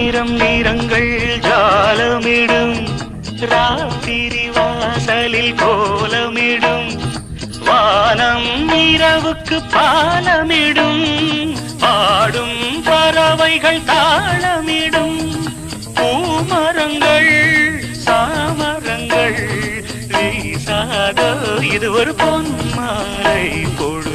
ஆயிரம் நிறங்கள் ஜாலமிடும் ராத்திரி வாசலில் கோலமிடும் வானம் இரவுக்கு பாலமிடும் பாடும் பறவைகள் தாளமிடும் பூமரங்கள் சாமரங்கள் வீசாதோ இது ஒரு பொன்மாலை பொழுது